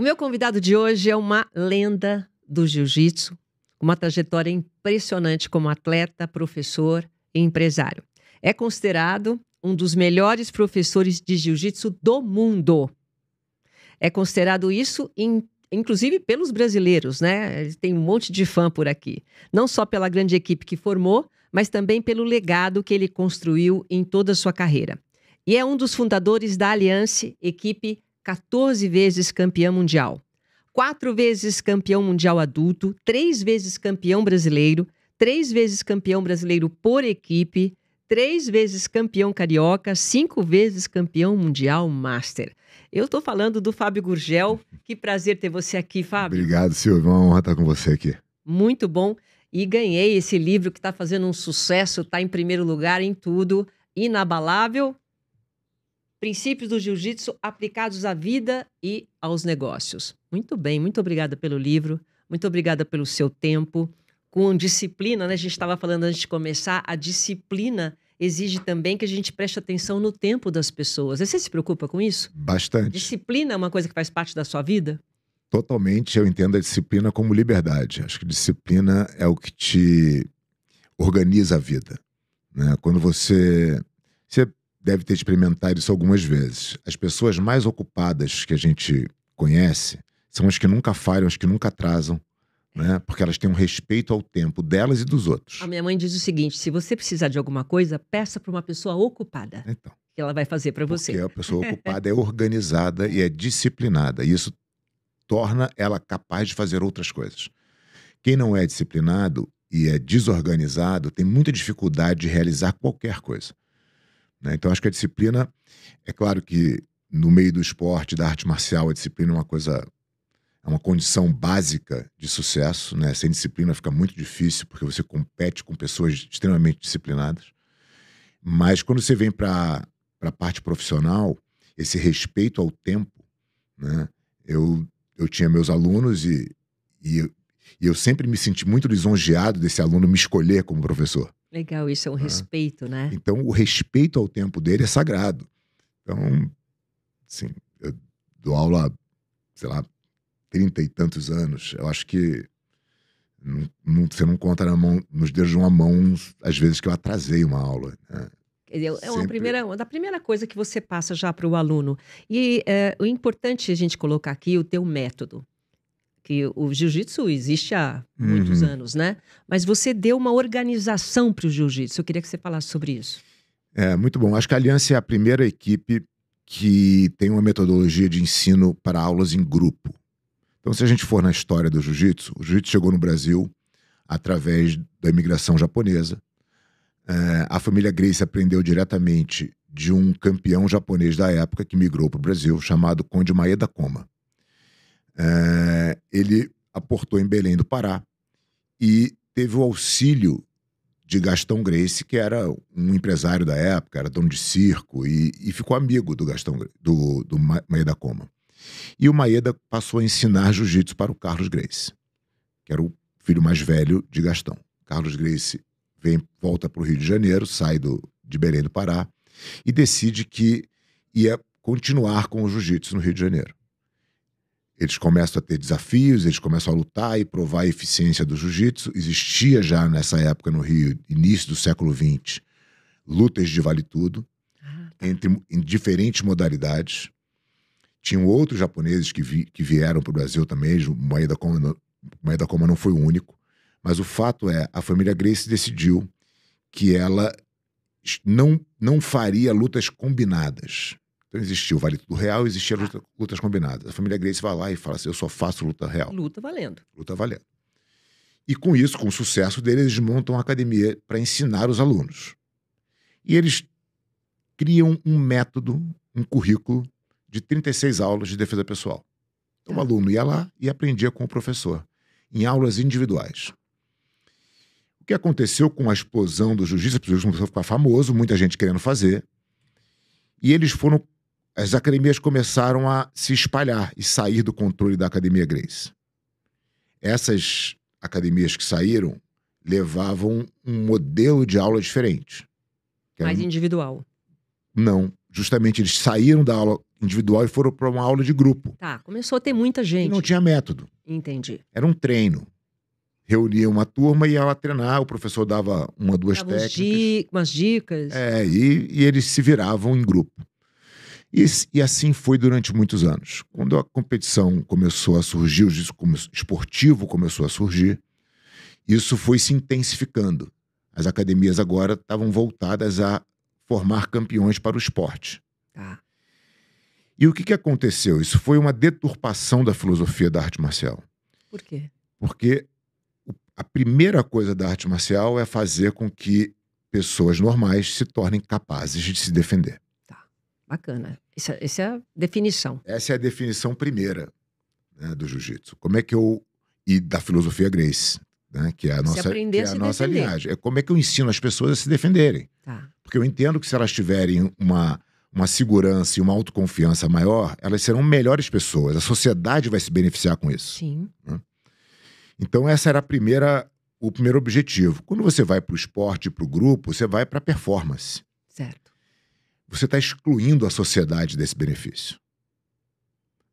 O meu convidado de hoje é uma lenda do jiu-jitsu, uma trajetória impressionante como atleta, professor e empresário. É considerado um dos melhores professores de jiu-jitsu do mundo. É considerado isso, inclusive pelos brasileiros, né? Ele tem um monte de fã por aqui. Não só pela grande equipe que formou, mas também pelo legado que ele construiu em toda a sua carreira. E é um dos fundadores da Aliança, equipe 14 vezes campeã mundial. 4 vezes campeão mundial adulto, 3 vezes campeão brasileiro, 3 vezes campeão brasileiro por equipe, 3 vezes campeão carioca, 5 vezes campeão mundial master. Eu estou falando do Fábio Gurgel. Que prazer ter você aqui, Fábio. Obrigado, Silvio. É uma honra estar com você aqui. Muito bom. E ganhei esse livro que está fazendo um sucesso, está em primeiro lugar em tudo, inabalável. Princípios do Jiu-Jitsu aplicados à vida e aos negócios. Muito bem, muito obrigada pelo livro, muito obrigada pelo seu tempo. Com disciplina, né? A gente estava falando antes de começar, a disciplina exige também que a gente preste atenção no tempo das pessoas. Você se preocupa com isso? Bastante. Disciplina é uma coisa que faz parte da sua vida? Totalmente, eu entendo a disciplina como liberdade. Acho que disciplina é o que te organiza a vida, né? Quando você deve ter experimentado isso algumas vezes. As pessoas mais ocupadas que a gente conhece são as que nunca falham, as que nunca atrasam, né? Porque elas têm um respeito ao tempo delas e dos outros. A minha mãe diz o seguinte: se você precisar de alguma coisa, peça para uma pessoa ocupada. Então, que ela vai fazer para você. porque a pessoa ocupada é organizada e é disciplinada. E isso torna ela capaz de fazer outras coisas. Quem não é disciplinado e é desorganizado tem muita dificuldade de realizar qualquer coisa, né? Então acho que a disciplina, é claro que no meio do esporte, da arte marcial, a disciplina é uma condição básica de sucesso, né? Sem disciplina fica muito difícil, porque você compete com pessoas extremamente disciplinadas. Mas quando você vem para a parte profissional, esse respeito ao tempo, né? Eu tinha meus alunos e eu sempre me senti muito lisonjeado desse aluno me escolher como professor. Legal, isso é um respeito, né? Então, o respeito ao tempo dele é sagrado. Então, assim, eu dou aula, sei lá, 30 e tantos anos. Eu acho que você não conta nos dedos de uma mão as vezes que eu atrasei uma aula, né? É uma da primeira coisa que você passa já para o aluno. E o importante é a gente colocar aqui o teu método. Que o jiu-jitsu existe há muitos anos, né? Mas você deu uma organização para o jiu-jitsu. Eu queria que você falasse sobre isso. Muito bom. Acho que a Aliança é a primeira equipe que tem uma metodologia de ensino para aulas em grupo. Então, se a gente for na história do jiu-jitsu, o jiu-jitsu chegou no Brasil através da imigração japonesa. A família Gracie aprendeu diretamente de um campeão japonês da época que migrou para o Brasil, chamado Conde Maeda Koma. Ele aportou em Belém do Pará e teve o auxílio de Gastão Gracie, que era um empresário da época, era dono de circo e ficou amigo do Maeda Koma. E o Maeda passou a ensinar jiu-jitsu para o Carlos Gracie, que era o filho mais velho de Gastão. Carlos Gracie volta para o Rio de Janeiro, sai de Belém do Pará e decide que ia continuar com o jiu-jitsu no Rio de Janeiro. Eles começam a ter desafios, eles começam a lutar e provar a eficiência do jiu-jitsu. Existia já nessa época no Rio, início do século XX, lutas de vale tudo, em diferentes modalidades. Tinham outros japoneses que vieram para o Brasil também, o Maeda Koma não foi o único. Mas o fato é, a família Gracie decidiu que ela não faria lutas combinadas. Então existia o Vale Tudo Real, existia lutas combinadas. A família Gracie vai lá e fala assim: eu só faço luta real. Luta valendo. Luta valendo. E com isso, com o sucesso deles, eles montam uma academia para ensinar os alunos. E eles criam um método, um currículo de 36 aulas de defesa pessoal. Então o aluno ia lá e aprendia com o professor, em aulas individuais. O que aconteceu com a explosão do jiu-jitsu? O jiu-jitsu começou a ficar famoso, muita gente querendo fazer. E as academias começaram a se espalhar e sair do controle da Academia Gracie. Essas academias que saíram levavam um modelo de aula diferente. Mais individual. Não. Justamente eles saíram da aula individual e foram para uma aula de grupo. Tá, começou a ter muita E gente. não tinha método. Entendi. Era um treino. Reunia uma turma e ia lá treinar, o professor dava uma, duas Dava técnicas. umas dicas. E eles se viravam em grupo. E assim foi durante muitos anos. Quando a competição começou a surgir, o jiu-jitsu esportivo começou a surgir, isso foi se intensificando. As academias agora estavam voltadas a formar campeões para o esporte. Tá. E o que aconteceu? Isso foi uma deturpação da filosofia da arte marcial. Por quê? Porque a primeira coisa da arte marcial é fazer com que pessoas normais se tornem capazes de se defender. Tá. Bacana. Essa é a definição. Essa é a definição primeira, né, do jiu-jitsu. E da filosofia Gracie, né, que é a nossa, aprender que é a a se nossa defender. linhagem. É como é que eu ensino as pessoas a se defenderem. Tá. Porque eu entendo que se elas tiverem uma segurança e uma autoconfiança maior, elas serão melhores pessoas. A sociedade vai se beneficiar com isso. Sim. Então essa era o primeiro objetivo. Quando você vai para o esporte e para o grupo, você vai para a performance. Certo. Você está excluindo a sociedade desse benefício.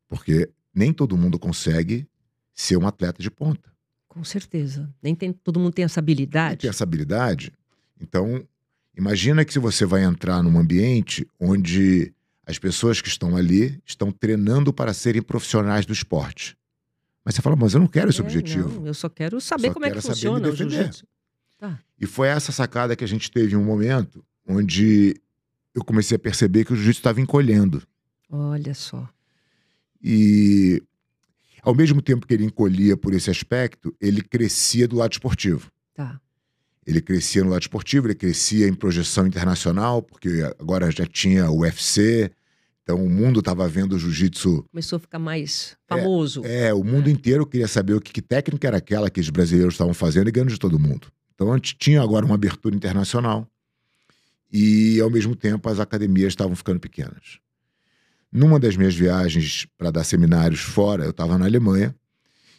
Porque nem todo mundo consegue ser um atleta de ponta. Com certeza. Todo mundo tem essa habilidade. Tem essa habilidade. Então, imagina que se você vai entrar num ambiente onde as pessoas que estão ali estão treinando para serem profissionais do esporte. Mas você fala, mas eu não quero esse objetivo. Não, eu só quero saber como é que quero saber funciona me o defender. jiu-jitsu. Tá. E foi essa sacada que a gente teve em um momento onde eu comecei a perceber que o jiu-jitsu estava encolhendo. Olha só. E ao mesmo tempo que ele encolhia por esse aspecto, ele crescia do lado esportivo. Tá. Ele crescia no lado esportivo, ele crescia em projeção internacional, porque agora já tinha o UFC, então o mundo estava vendo o jiu-jitsu. Começou a ficar mais famoso. O mundo inteiro queria saber o que técnica era aquela que os brasileiros estavam fazendo e ganhando de todo mundo. Então a gente tinha agora uma abertura internacional e, ao mesmo tempo, as academias estavam ficando pequenas. Numa das minhas viagens para dar seminários fora, eu estava na Alemanha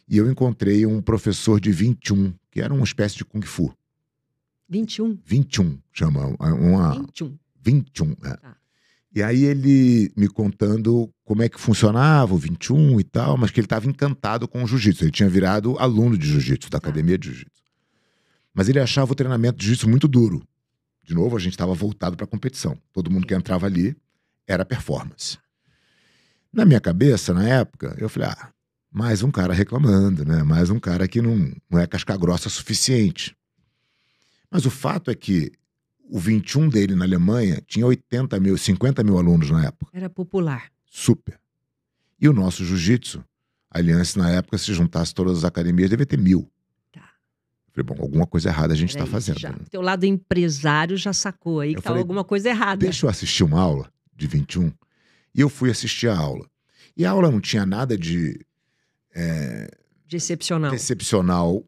e eu encontrei um professor de 21, que era uma espécie de Kung Fu. 21? 21, chama. 21, é. Tá. E aí ele me contando como é que funcionava o 21 e tal, mas que ele estava encantado com o jiu-jitsu. Ele tinha virado aluno de jiu-jitsu, da academia de jiu-jitsu. Mas ele achava o treinamento de jiu-jitsu muito duro. De novo, a gente estava voltado para a competição. Todo mundo que entrava ali era performance. Na minha cabeça, na época, eu falei, mais um cara reclamando, né? Mais um cara que não é casca grossa suficiente. Mas o fato é que o 21 dele na Alemanha tinha 50 mil alunos na época. Era popular. Super. E o nosso jiu-jitsu, a Aliança, na época, se juntasse todas as academias, devia ter 1000. Tá. Eu falei, bom, alguma coisa errada a gente está fazendo. Já. Né? Teu lado empresário já sacou aí que estava alguma coisa errada. Deixa eu assistir uma aula de 21. E eu fui assistir a aula. E a aula não tinha nada de excepcional,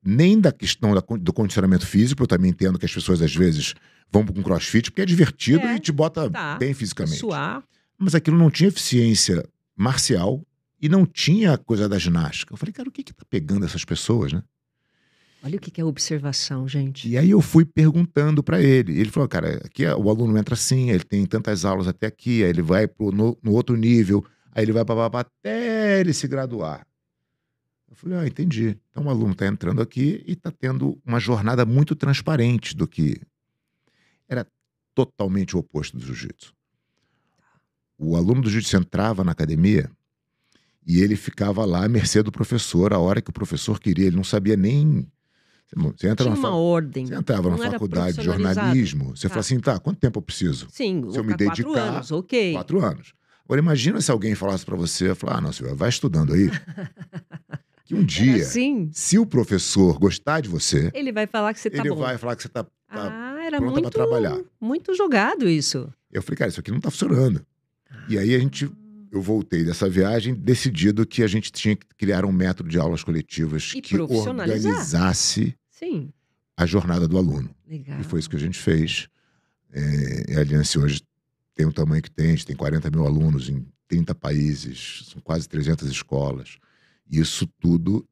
nem da questão do condicionamento físico. Eu também entendo que as pessoas, às vezes, vão para um crossfit porque é divertido e te bota bem fisicamente. Suar. Mas aquilo não tinha eficiência marcial e não tinha coisa da ginástica. Eu falei, cara, o que tá pegando essas pessoas, né? Olha o que é observação, gente. E aí eu fui perguntando para ele. Ele falou, cara, aqui o aluno entra assim, ele tem tantas aulas até aqui, aí ele vai no outro nível, aí ele vai até ele se graduar. Eu falei, entendi. Então o aluno está entrando aqui e está tendo uma jornada muito transparente do que era totalmente o oposto do jiu-jitsu. O aluno do jiu-jitsu entrava na academia e ele ficava lá à mercê do professor a hora que o professor queria. Ele não sabia nem... Você entra Tinha uma ordem. Você entrava na faculdade de jornalismo, você fala assim, quanto tempo eu preciso? Sim, se eu me dedicar, 4 anos, ok. 4 anos. Agora imagina se alguém falasse para você, falar, não, Silvia, vai estudando aí. Que um dia, se o professor gostar de você... Ele vai falar que você tá bom. Ele vai falar que você tá era pronta para trabalhar. Muito jogado isso. Eu falei, cara, isso aqui não tá funcionando. E aí eu voltei dessa viagem decidido que a gente tinha que criar um método de aulas coletivas que organizasse a jornada do aluno. Legal. E foi isso que a gente fez. A Aliança hoje tem o tamanho que tem, a gente tem 40 mil alunos em 30 países, são quase 300 escolas. Isso tudo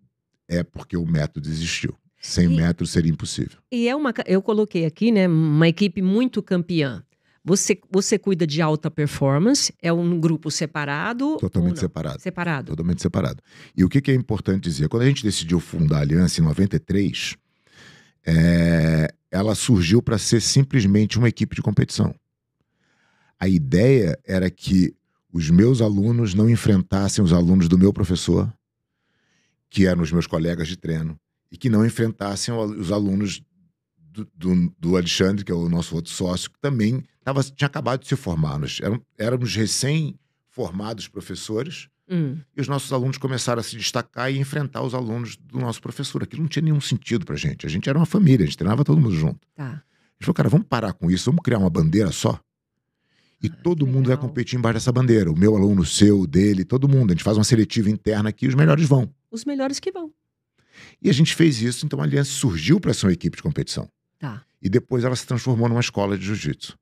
é porque o método existiu. Sem método seria impossível. E eu coloquei aqui, né, uma equipe muito campeã. Você cuida de alta performance, é um grupo separado? Totalmente separado. Separado. Totalmente separado. E o que é importante dizer? Quando a gente decidiu fundar a Aliança em 93, ela surgiu para ser simplesmente uma equipe de competição. A ideia era que os meus alunos não enfrentassem os alunos do meu professor, que eram os meus colegas de treino, e que não enfrentassem os alunos do Alexandre, que é o nosso outro sócio, que também tinha acabado de se formar. Nós éramos recém-formados professores, e os nossos alunos começaram a se destacar e enfrentar os alunos do nosso professor. Aquilo não tinha nenhum sentido pra gente. A gente era uma família, a gente treinava todo mundo junto. Tá. A gente falou, cara, vamos parar com isso, vamos criar uma bandeira só. E todo mundo vai competir embaixo dessa bandeira. O meu aluno, o seu, o dele, todo mundo. A gente faz uma seletiva interna aqui e os melhores vão. Os melhores que vão. E a gente fez isso, então a Aliança surgiu para ser uma equipe de competição. Tá. E depois ela se transformou numa escola de jiu-jitsu.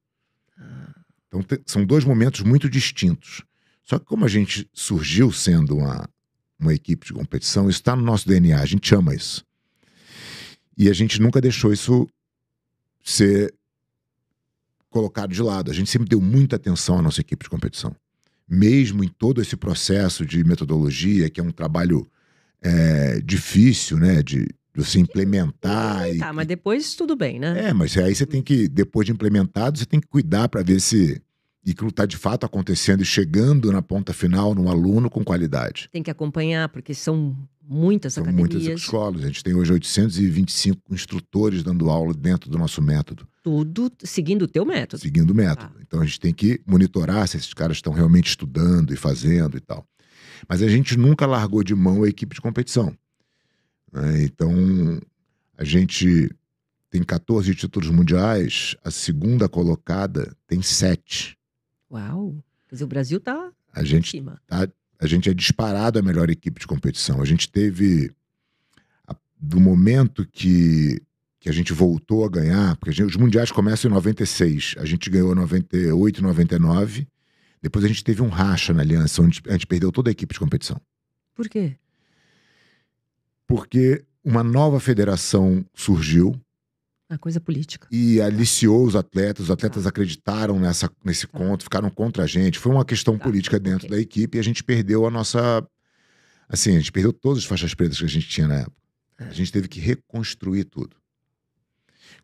Então são dois momentos muito distintos. Só que como a gente surgiu sendo uma equipe de competição, isso está no nosso DNA, a gente ama isso. E a gente nunca deixou isso ser colocado de lado. A gente sempre deu muita atenção à nossa equipe de competição. Mesmo em todo esse processo de metodologia, que é um trabalho difícil, né? De você implementar. Tá, mas depois tudo bem, né? Mas aí você tem que, depois de implementado, você tem que cuidar para ver se aquilo está de fato acontecendo e chegando na ponta final num aluno com qualidade. Tem que acompanhar, porque são muitas academias. São muitas escolas. A gente tem hoje 825 instrutores dando aula dentro do nosso método. Tudo seguindo o teu método. Seguindo o método. Então a gente tem que monitorar se esses caras estão realmente estudando e fazendo e tal. Mas a gente nunca largou de mão a equipe de competição. Então a gente tem 14 títulos mundiais, a segunda colocada tem 7. Uau! Quer dizer, o Brasil tá em cima. A gente é disparado a melhor equipe de competição. A gente teve, do momento que a gente voltou a ganhar, porque os mundiais começam em 96, a gente ganhou em 98 e 99, depois a gente teve um racha na Aliança, onde a gente perdeu toda a equipe de competição. Por quê? Porque uma nova federação surgiu. A coisa política. E aliciou os atletas acreditaram nesse conto, ficaram contra a gente. Foi uma questão política dentro da equipe e a gente perdeu a nossa... Assim, a gente perdeu todas as faixas pretas que a gente tinha na época. A gente teve que reconstruir tudo.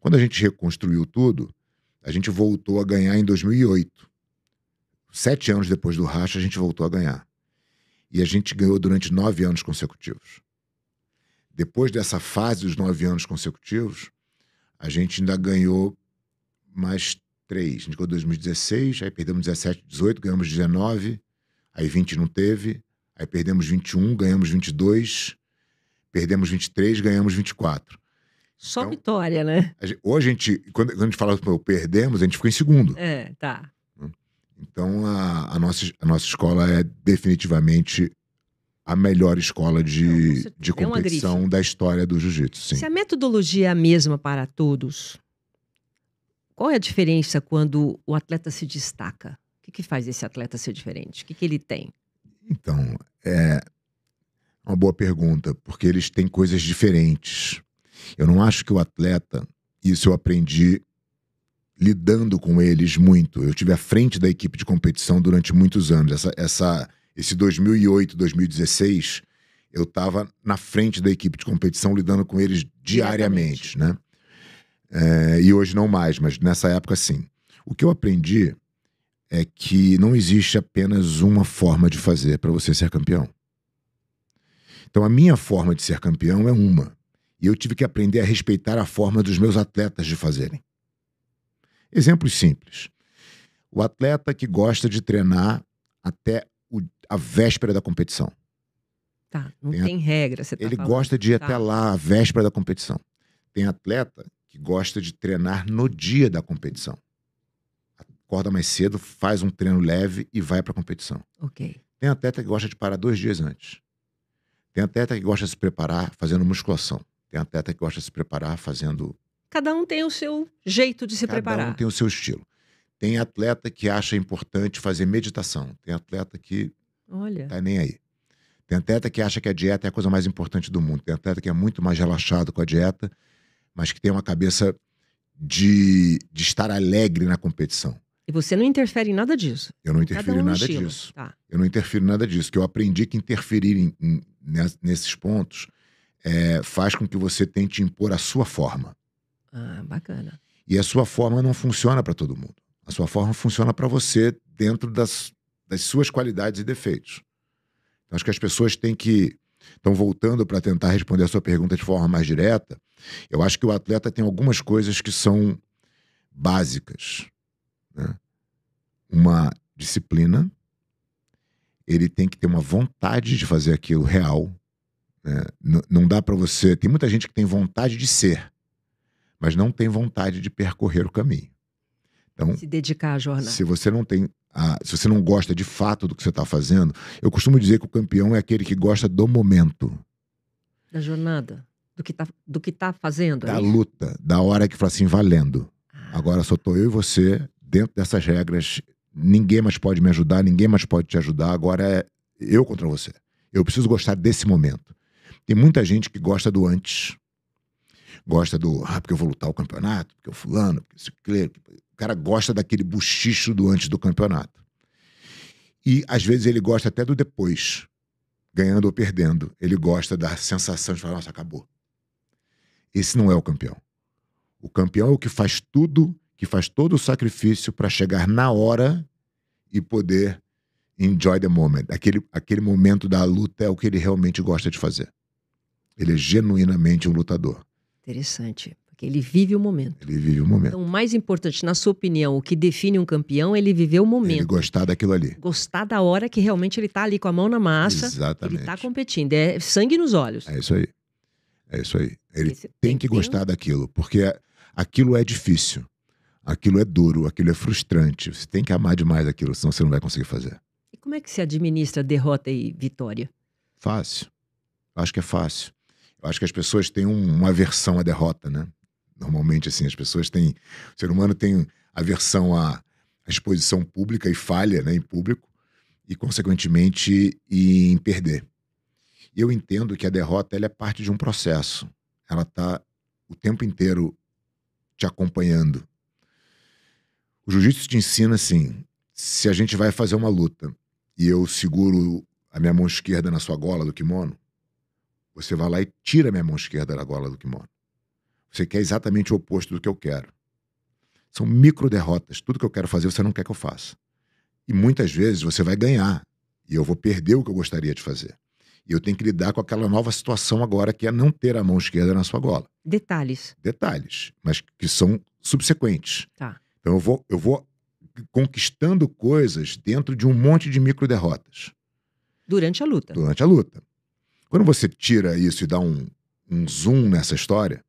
Quando a gente reconstruiu tudo, a gente voltou a ganhar em 2008. 7 anos depois do racha, a gente voltou a ganhar. E a gente ganhou durante 9 anos consecutivos. Depois dessa fase dos 9 anos consecutivos, a gente ainda ganhou mais 3. A gente ganhou 2016, aí perdemos 17, 18, ganhamos 19, aí 20 não teve, aí perdemos 21, ganhamos 22, perdemos 23, ganhamos 24. Só então, vitória, né? Hoje, quando a gente fala que perdemos, a gente ficou em segundo. Tá. Então, a nossa escola é definitivamente a melhor escola de competição da história do jiu-jitsu. Se a metodologia é a mesma para todos, qual é a diferença quando o atleta se destaca? O que faz esse atleta ser diferente? O que ele tem? Então, é uma boa pergunta, porque eles têm coisas diferentes. Eu não acho que o atleta, isso eu aprendi lidando com eles muito. Eu estive à frente da equipe de competição durante muitos anos. Esse 2008, 2016, eu estava na frente da equipe de competição lidando com eles diariamente, né? E hoje não mais, mas nessa época sim. O que eu aprendi é que não existe apenas uma forma de fazer para você ser campeão. Então a minha forma de ser campeão é uma. E eu tive que aprender a respeitar a forma dos meus atletas de fazerem. Exemplos simples. O atleta que gosta de treinar até a véspera da competição. Tá, não tem regra, você tá Ele falando. gosta de ir até lá, a véspera da competição. Tem atleta que gosta de treinar no dia da competição. Acorda mais cedo, faz um treino leve e vai para a competição. Ok. Tem atleta que gosta de parar 2 dias antes. Tem atleta que gosta de se preparar fazendo musculação. Tem atleta que gosta de se preparar fazendo... Cada um tem o seu jeito de se preparar. Cada um tem o seu estilo. Tem atleta que acha importante fazer meditação. Tem atleta que tá nem aí. Tem atleta que acha que a dieta é a coisa mais importante do mundo. Tem atleta que é muito mais relaxado com a dieta, mas que tem uma cabeça de estar alegre na competição. E você não interfere em nada disso? Eu não Cada interfiro em um no nada estilo. disso. Tá. Eu não interfiro em nada disso. Que eu aprendi que interferir nesses pontos faz com que você tente impor a sua forma. Ah, bacana. E a sua forma não funciona para todo mundo. A sua forma funciona para você dentro das suas qualidades e defeitos. Então, acho que as pessoas têm que... Então, voltando para tentar responder a sua pergunta de forma mais direta, eu acho que o atleta tem algumas coisas que são básicas, né? Uma disciplina, ele tem que ter uma vontade de fazer aquilo real, né? Não dá para você... Tem muita gente que tem vontade de ser, mas não tem vontade de percorrer o caminho. Então, Se dedicar à jornada. se você não tem... se você não gosta de fato do que você está fazendo, eu costumo dizer que o campeão é aquele que gosta do momento. Da jornada. Do que tá fazendo. Da é isso? luta, da hora que fala assim, valendo. Agora só tô eu e você, dentro dessas regras, ninguém mais pode me ajudar, ninguém mais pode te ajudar, agora é eu contra você. Eu preciso gostar desse momento. Tem muita gente que gosta do antes. Gosta do, porque eu vou lutar o campeonato, porque eu fulano, porque isso, aquilo. O cara gosta daquele buchicho do antes do campeonato. E, às vezes, ele gosta até do depois, ganhando ou perdendo. Ele gosta da sensação de falar, nossa, acabou. Esse não é o campeão. O campeão é o que faz tudo, que faz todo o sacrifício para chegar na hora e poder enjoy the moment. Aquele momento da luta é o que ele realmente gosta de fazer. Ele é genuinamente um lutador. Interessante. Porque ele vive o momento. Ele vive o momento. Então, o mais importante, na sua opinião, o que define um campeão é ele viver o momento. Ele gostar daquilo ali. Gostar da hora que realmente ele tá ali com a mão na massa. Exatamente. Ele tá competindo. É sangue nos olhos. É isso aí. É isso aí. Ele Esse tem que gostar daquilo, porque aquilo é difícil. Aquilo é duro, aquilo é frustrante. Você tem que amar demais aquilo, senão você não vai conseguir fazer. E como é que se administra derrota e vitória? Fácil. Eu acho que é fácil. Eu acho que as pessoas têm uma aversão à derrota, né? Normalmente, assim, as pessoas têm... O ser humano tem aversão à exposição pública e falha, né, em público, e, consequentemente, em perder. E eu entendo que a derrota ela é parte de um processo. Ela está o tempo inteiro te acompanhando. O jiu-jitsu te ensina assim, se a gente vai fazer uma luta e eu seguro a minha mão esquerda na sua gola do kimono, você vai lá e tira a minha mão esquerda da gola do kimono. Você quer exatamente o oposto do que eu quero. São micro derrotas. Tudo que eu quero fazer, você não quer que eu faça. E muitas vezes você vai ganhar e eu vou perder o que eu gostaria de fazer. E eu tenho que lidar com aquela nova situação agora, que é não ter a mão esquerda na sua gola. Detalhes. Detalhes, mas que são subsequentes. Tá. Então eu vou conquistando coisas dentro de um monte de micro derrotas. Durante a luta. Durante a luta. Quando você tira isso e dá um zoom nessa história,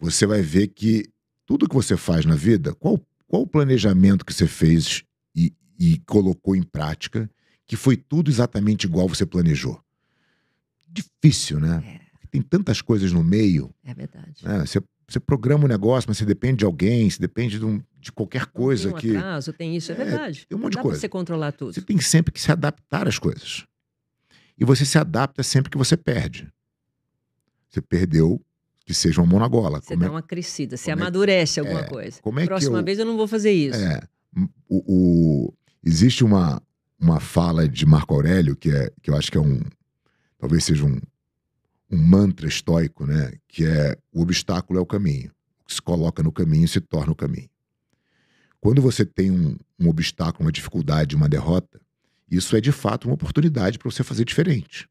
você vai ver que tudo que você faz na vida, qual o planejamento que você fez e colocou em prática, que foi tudo exatamente igual você planejou. Difícil, né? Tem tantas coisas no meio. É verdade. Né? Você programa um negócio, mas você depende de alguém, você depende de qualquer coisa tem um que... atraso, tem isso, é verdade. Tem um monte de Dá coisa. pra você controlar tudo. Você tem sempre que se adaptar às coisas. E você se adapta sempre que você perde. Você perdeu, que seja uma mão na gola. Você dá uma crescida, você amadurece alguma coisa. Próxima vez eu não vou fazer isso. Existe uma fala de Marco Aurélio, que eu acho que talvez seja um mantra estoico, né? Que é: o obstáculo é o caminho. O que se coloca no caminho se torna o caminho. Quando você tem um obstáculo, uma dificuldade, uma derrota, isso é de fato uma oportunidade para você fazer diferente.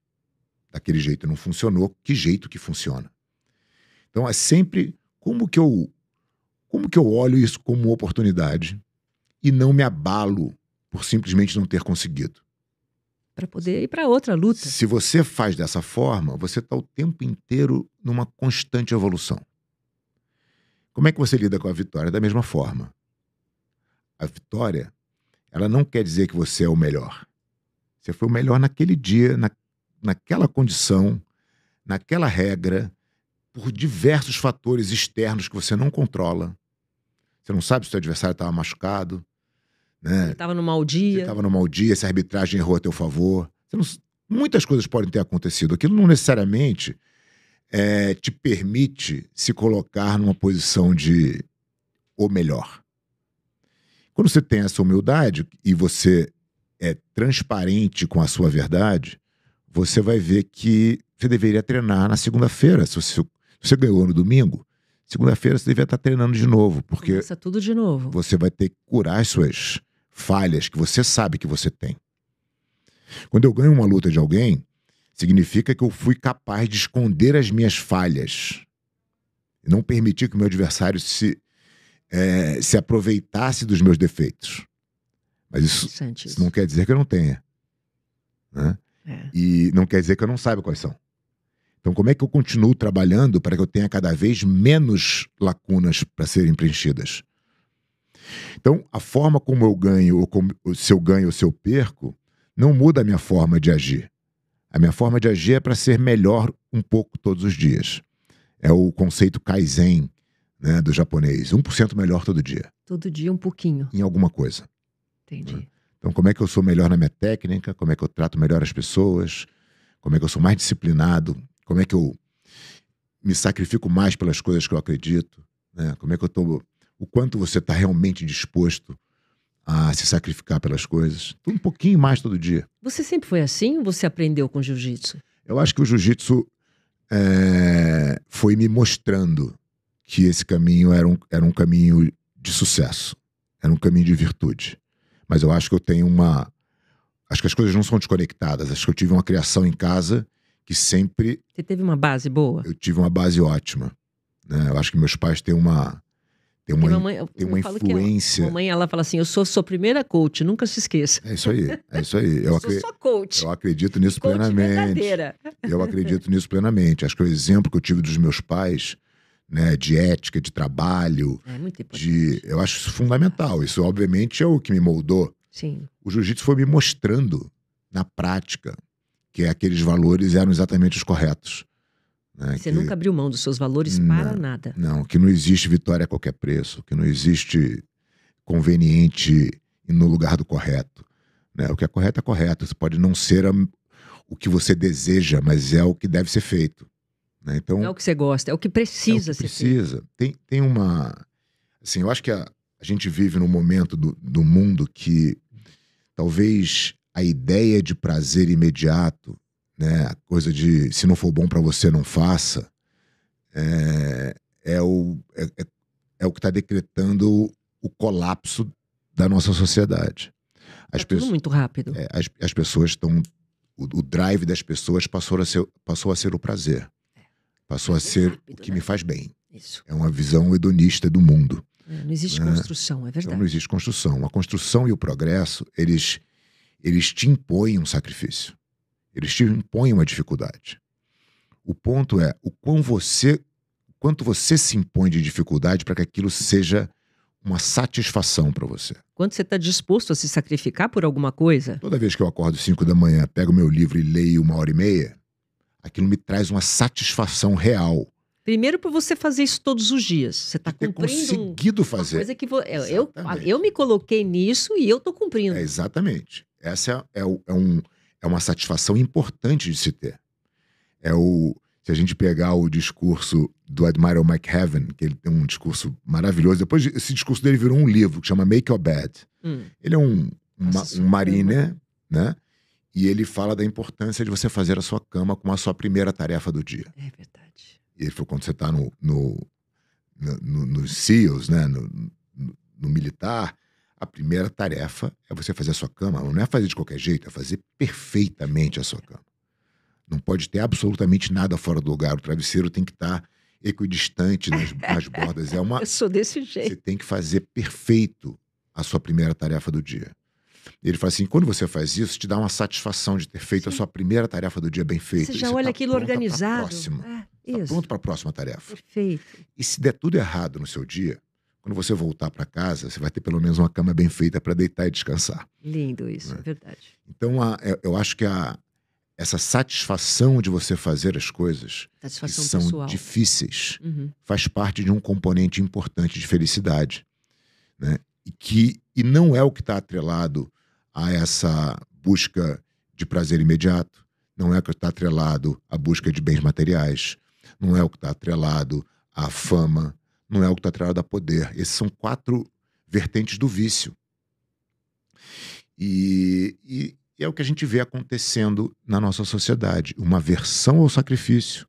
Daquele jeito não funcionou, que jeito que funciona? Então é sempre como que eu olho isso como uma oportunidade e não me abalo por simplesmente não ter conseguido. Para poder ir para outra luta. Se você faz dessa forma, você está o tempo inteiro numa constante evolução. Como é que você lida com a vitória? Da mesma forma. A vitória, ela não quer dizer que você é o melhor. Você foi o melhor naquele dia, naquela condição, naquela regra, por diversos fatores externos que você não controla. Você não sabe se o seu adversário estava machucado, né? Ele estava no mau dia. Você estava no mau dia, se a arbitragem errou a teu favor. Muitas coisas podem ter acontecido. Aquilo não necessariamente te permite se colocar numa posição de o melhor. Quando você tem essa humildade e você é transparente com a sua verdade, você vai ver que você deveria treinar na segunda-feira. Se você ganhou no domingo, segunda-feira você deveria estar treinando de novo, porque Começa tudo de novo. você vai ter que curar as suas falhas que você sabe que você tem. Quando eu ganho uma luta de alguém, significa que eu fui capaz de esconder as minhas falhas e não permitir que o meu adversário se aproveitasse dos meus defeitos. Mas isso não quer dizer que eu não tenha, né? E não quer dizer que eu não saiba quais são. Então, como é que eu continuo trabalhando para que eu tenha cada vez menos lacunas para serem preenchidas? Então, a forma como eu ganho, ou se eu ganho ou se eu perco, não muda a minha forma de agir. A minha forma de agir é para ser melhor um pouco todos os dias. É o conceito Kaizen, né, do japonês. 1% melhor todo dia. Todo dia um pouquinho. Em alguma coisa. Entendi. Então, como é que eu sou melhor na minha técnica? Como é que eu trato melhor as pessoas? Como é que eu sou mais disciplinado? Como é que eu me sacrifico mais pelas coisas que eu acredito? Né? Como é que eu tô... O quanto você está realmente disposto a se sacrificar pelas coisas? Um pouquinho mais todo dia. Você sempre foi assim ou você aprendeu com jiu-jitsu? Eu acho que o jiu-jitsu foi me mostrando que esse caminho era um caminho de sucesso. Era um caminho de virtude. Mas eu acho que eu tenho acho que as coisas não são desconectadas. Acho que eu tive uma criação em casa que sempre... Você teve uma base boa? Eu tive uma base ótima. Né? Eu acho que meus pais têm uma influência. A mamãe, ela fala assim, eu sou sua primeira coach, nunca se esqueça. É isso aí. Eu sou sua coach. Eu acredito nisso coach plenamente. Verdadeira. Eu acredito nisso plenamente. Acho que o exemplo que eu tive dos meus pais, né, de ética, de trabalho, é muito importante. Eu acho isso fundamental. Isso, obviamente, é o que me moldou. Sim. O jiu-jitsu foi me mostrando, na prática, que aqueles valores eram exatamente os corretos. Né? Você nunca abriu mão dos seus valores para nada. Não, que não existe vitória a qualquer preço, que não existe conveniente ir no lugar do correto. Né? O que é correto. Você pode não ser o que você deseja, mas é o que deve ser feito. Né? Então, é o que você gosta, é o que precisa ser feito. Tem uma... Assim, eu acho que a gente vive num momento do mundo que talvez a ideia de prazer imediato, né, a coisa de se não for bom para você, não faça, é o que está decretando o colapso da nossa sociedade. Tudo muito rápido. As pessoas estão... O drive das pessoas passou a ser o prazer. Passou a ser rápido, o que me faz bem. Isso. É uma visão hedonista do mundo. Não existe construção, é verdade. Então não existe construção. A construção e o progresso, eles te impõem um sacrifício. Eles te impõem uma dificuldade. O ponto é o quanto você se impõe de dificuldade para que aquilo seja uma satisfação para você. Quanto você está disposto a se sacrificar por alguma coisa? Toda vez que eu acordo 5 da manhã, pego meu livro e leio 1h30, aquilo me traz uma satisfação real. Primeiro, por você fazer isso todos os dias. Você está cumprindo conseguido fazer. Uma coisa que eu me coloquei nisso e eu estou cumprindo. Exatamente. Essa é uma satisfação importante de se ter. Se a gente pegar o discurso do Admiral McHaven, que ele tem um discurso maravilhoso, depois esse discurso dele virou um livro que chama Make Your Bed. Ele é um mariner, né? E ele fala da importância de você fazer a sua cama como a sua primeira tarefa do dia. É verdade. E ele falou, quando você está nos SEALs, né? no militar, a primeira tarefa é você fazer a sua cama. Não é fazer de qualquer jeito, é fazer perfeitamente a sua cama. Não pode ter absolutamente nada fora do lugar. O travesseiro tem que estar equidistante nas bordas. Eu sou desse jeito. Você tem que fazer perfeito a sua primeira tarefa do dia. E ele fala assim, quando você faz isso, te dá uma satisfação de ter feito a sua primeira tarefa do dia bem feita. Você já olha aquilo organizado. Está pronto para a próxima tarefa. Perfeito. E se der tudo errado no seu dia, quando você voltar para casa, você vai ter pelo menos uma cama bem feita para deitar e descansar. Lindo isso, é verdade. Então, eu acho que essa satisfação de você fazer as coisas que são pessoal. Difíceis faz parte de um componente importante de felicidade. Né? E não é o que está atrelado a essa busca de prazer imediato, não é o que está atrelado à busca de bens materiais, não é o que está atrelado à fama, não é o que está atrelado a poder. Esses são 4 vertentes do vício. E é o que a gente vê acontecendo na nossa sociedade. Uma aversão ao sacrifício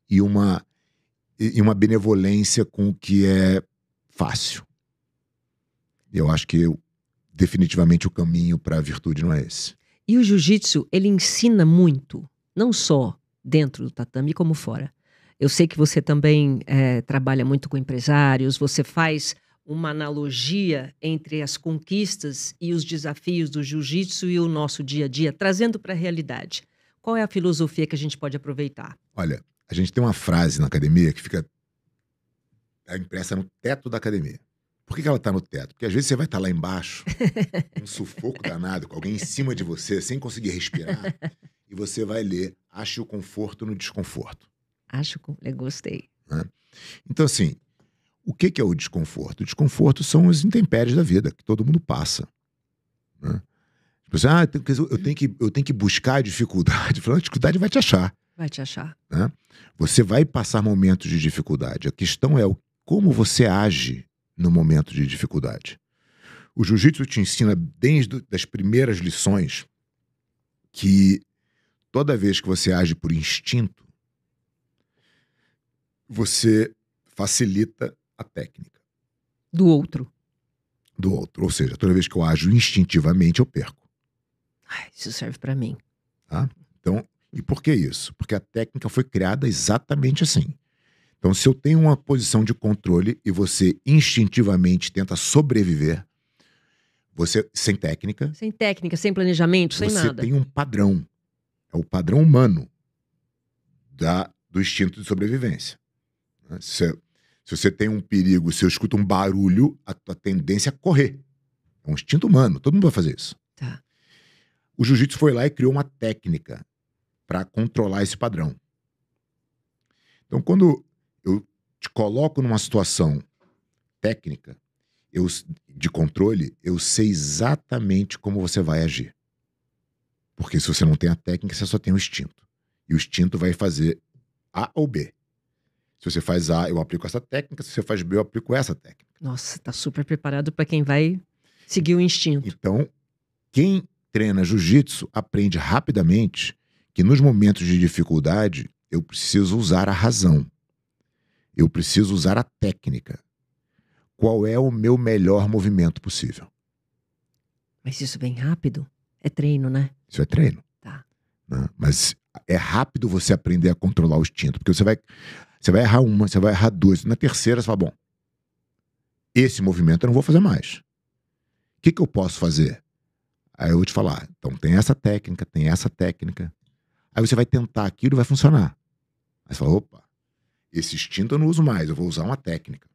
e uma benevolência com o que é fácil. Eu acho que definitivamente o caminho para a virtude não é esse. E o jiu-jitsu, ele ensina muito, não só dentro do tatame, como fora. Eu sei que você também trabalha muito com empresários, você faz uma analogia entre as conquistas e os desafios do jiu-jitsu e o nosso dia a dia, trazendo para a realidade. Qual é a filosofia que a gente pode aproveitar? Olha, a gente tem uma frase na academia que fica impressa no teto da academia. Por que ela está no teto? Porque às vezes você vai estar lá embaixo, um sufoco danado, com alguém em cima de você, sem conseguir respirar, e você vai ler, ache o conforto no desconforto. Eu gostei. Né? Então, assim, o que é o desconforto? O desconforto são as intempéries da vida, que todo mundo passa. Né? Tipo assim, eu tenho que buscar a dificuldade. A dificuldade vai te achar. Vai te achar. Né? Você vai passar momentos de dificuldade. A questão é como você age no momento de dificuldade. O jiu-jitsu te ensina desde as primeiras lições que toda vez que você age por instinto, você facilita a técnica. Do outro. Do outro. Ou seja, toda vez que eu ajo instintivamente, eu perco. Isso serve para mim. Tá? Então, e por que isso? Porque a técnica foi criada exatamente assim. Então, se eu tenho uma posição de controle e você instintivamente tenta sobreviver, você sem técnica... Sem técnica, sem planejamento, sem nada. Você tem um padrão. É o padrão humano do instinto de sobrevivência. Se você tem um perigo, se eu escuto um barulho, a tua tendência é correr. É um instinto humano, todo mundo vai fazer isso. Tá. O jiu-jitsu foi lá e criou uma técnica para controlar esse padrão. Então, quando eu te coloco numa situação técnica, de controle, eu sei exatamente como você vai agir. Porque se você não tem a técnica, você só tem o instinto. E o instinto vai fazer A ou B. Se você faz A, eu aplico essa técnica. Se você faz B, eu aplico essa técnica. Nossa, tá super preparado para quem vai seguir o instinto. Então, quem treina jiu-jitsu aprende rapidamente que nos momentos de dificuldade, eu preciso usar a razão. Eu preciso usar a técnica. Qual é o meu melhor movimento possível? Mas isso bem rápido? É treino, né? Isso é treino. Tá. Né? Mas é rápido você aprender a controlar o instinto. Porque você vai errar uma, você vai errar duas. Na terceira, você fala, bom, esse movimento eu não vou fazer mais. O que eu posso fazer? Aí eu vou te falar, então tem essa técnica, tem essa técnica. Aí você vai tentar aquilo e vai funcionar. Aí você fala, opa, esse instinto eu não uso mais, eu vou usar uma técnica.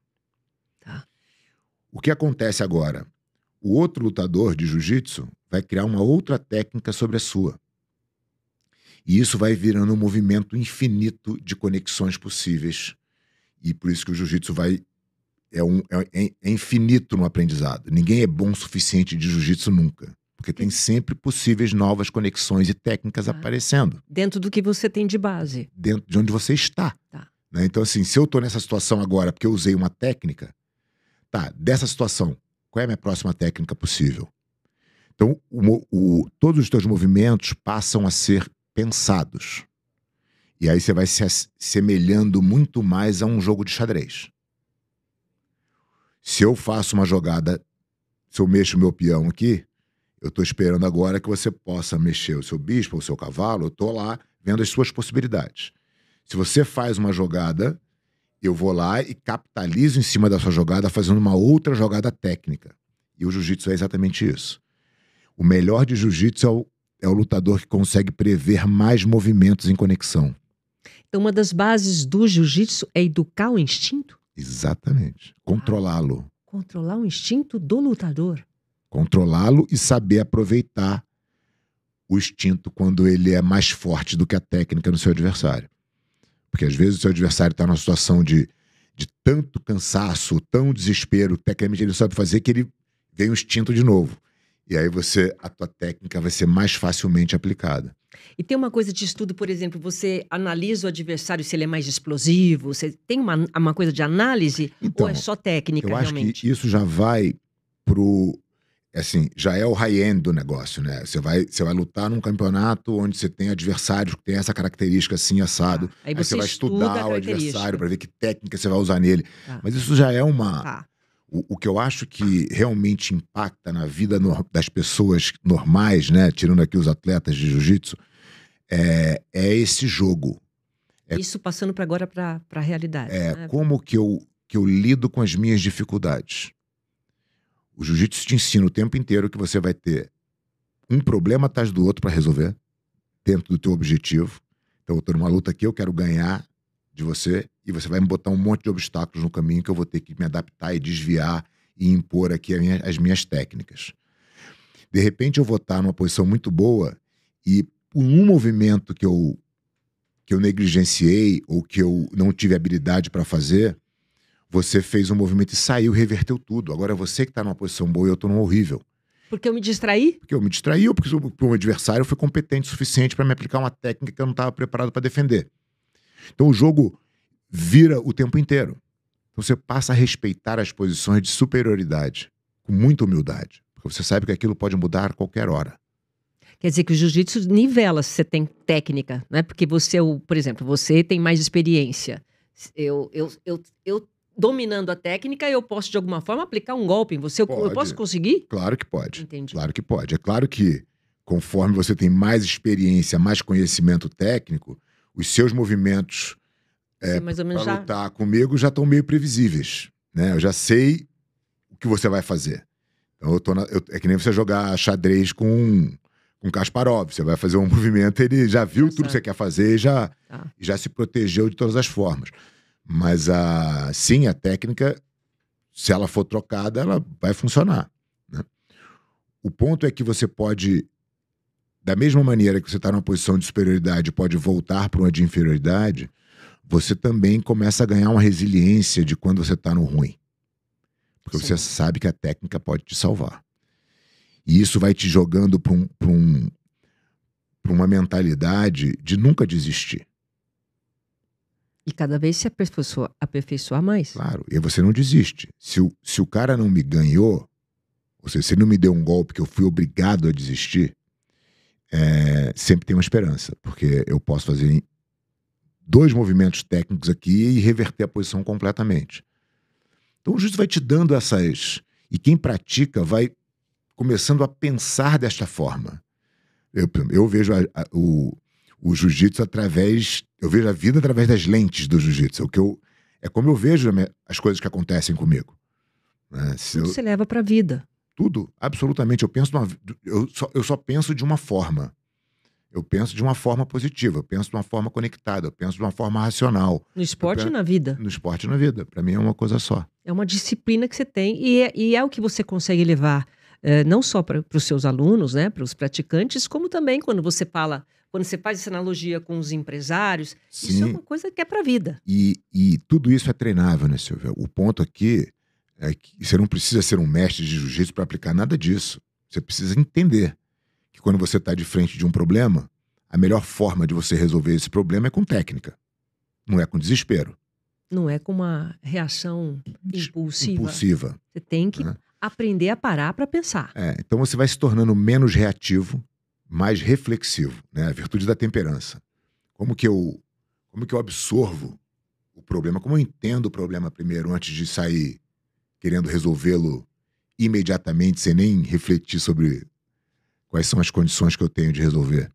Tá. O que acontece agora? O outro lutador de jiu-jitsu vai criar uma outra técnica sobre a sua. E isso vai virando um movimento infinito de conexões possíveis. E por isso que o jiu-jitsu é infinito no aprendizado. Ninguém é bom o suficiente de jiu-jitsu nunca. Porque tem sempre possíveis novas conexões e técnicas aparecendo. Dentro do que você tem de base. Dentro de onde você está. Tá. Né? Então, assim, se eu estou nessa situação agora porque eu usei uma técnica, tá, dessa situação, qual é a minha próxima técnica possível? Então, todos os teus movimentos passam a ser pensados. E aí você vai se assemelhando muito mais a um jogo de xadrez. Se eu faço uma jogada, se eu mexo o meu peão aqui, eu estou esperando agora que você possa mexer o seu bispo, o seu cavalo, eu estou lá vendo as suas possibilidades. Se você faz uma jogada, eu vou lá e capitalizo em cima da sua jogada fazendo uma outra jogada técnica. E o jiu-jitsu é exatamente isso. O melhor de jiu-jitsu é o lutador que consegue prever mais movimentos em conexão. Então, uma das bases do jiu-jitsu é educar o instinto? Exatamente. Controlá-lo. Controlar o instinto do lutador. Controlá-lo e saber aproveitar o instinto quando ele é mais forte do que a técnica no seu adversário. Porque às vezes o seu adversário está numa situação de tanto cansaço, tão desespero, tecnicamente ele não sabe fazer, que ele vem o instinto de novo. E aí a tua técnica vai ser mais facilmente aplicada. E tem uma coisa de estudo, por exemplo, você analisa o adversário se ele é mais explosivo, você tem uma coisa de análise, então, ou é só técnica eu acho realmente? que isso já vai pro... assim, já é o high-end do negócio, né? Você vai lutar num campeonato onde você tem adversários que tem essa característica assim, assado. Tá. Aí Aí você você vai estuda a estudar o característica. adversário para ver que técnica você vai usar nele. Tá. Mas isso já é uma... Tá. O que eu acho que realmente impacta na vida das pessoas normais, né? Tirando aqui os atletas de jiu-jitsu, é esse jogo. Isso passando para agora para a realidade. Né? Como que eu lido com as minhas dificuldades. O jiu-jitsu te ensina o tempo inteiro que você vai ter um problema atrás do outro para resolver, dentro do teu objetivo. Então eu tô numa luta aqui, eu quero ganhar de você, e você vai me botar um monte de obstáculos no caminho que eu vou ter que me adaptar e desviar e impor aqui as minhas técnicas. De repente eu vou estar numa posição muito boa e por um movimento que eu negligenciei ou que eu não tive habilidade para fazer, você fez um movimento e saiu, reverteu tudo. Agora é você que está numa posição boa e eu estou numa horrível. Porque eu me distraí? Porque eu me distraí ou porque o meu adversário foi competente o suficiente para me aplicar uma técnica que eu não estava preparado para defender. Então o jogo vira o tempo inteiro. Então você passa a respeitar as posições de superioridade com muita humildade. Porque você sabe que aquilo pode mudar a qualquer hora. Quer dizer que o jiu-jitsu nivela se você tem técnica, né? Porque você, por exemplo, você tem mais experiência. Eu dominando a técnica, eu posso de alguma forma aplicar um golpe em você. Eu posso conseguir? Claro que pode. Entendi. Claro que pode. É claro que conforme você tem mais experiência, mais conhecimento técnico, os seus movimentos para lutar comigo já estão meio previsíveis, né? Eu já sei o que você vai fazer. Então é que nem você jogar xadrez com Kasparov. Você vai fazer um movimento, ele já viu tudo que você quer fazer e já se protegeu de todas as formas. Mas sim, a técnica, se ela for trocada, ela vai funcionar, né? O ponto é que você pode, da mesma maneira que você está numa posição de superioridade, pode voltar para uma de inferioridade, você também começa a ganhar uma resiliência de quando você está no ruim. Porque você sabe que a técnica pode te salvar. E isso vai te jogando para uma mentalidade de nunca desistir. E cada vez se aperfeiçoar mais. Claro, e aí você não desiste. Se o cara não me ganhou, ou seja, se ele não me deu um golpe que eu fui obrigado a desistir, sempre tem uma esperança. Porque eu posso fazer 2 movimentos técnicos aqui e reverter a posição completamente. Então o jiu-jitsu vai te dando essas... E quem pratica vai começando a pensar desta forma. Eu vejo o jiu-jitsu através... Eu vejo a vida através das lentes do jiu-jitsu. É como eu vejo as coisas que acontecem comigo. Né? Tudo você leva para a vida. Tudo, absolutamente. Eu só penso de uma forma. Eu penso de uma forma positiva, eu penso de uma forma conectada, eu penso de uma forma racional. No esporte e na vida. No esporte e na vida. Para mim é uma coisa só. É uma disciplina que você tem e é o que você consegue levar não só para os seus alunos, né, para os praticantes, como também quando você faz essa analogia com os empresários. Sim. Isso é uma coisa que é para a vida. E tudo isso é treinável, né, Silvia? O ponto aqui é que você não precisa ser um mestre de jiu-jitsu para aplicar nada disso. Você precisa entender que quando você está de frente de um problema, a melhor forma de você resolver esse problema é com técnica. Não é com desespero. Não é com uma reação impulsiva. Você tem que aprender a parar para pensar. Então você vai se tornando menos reativo, mais reflexivo, né? A virtude da temperança. Como que eu absorvo o problema? Como eu entendo o problema primeiro antes de sair querendo resolvê-lo imediatamente, sem nem refletir sobre quais são as condições que eu tenho de resolver?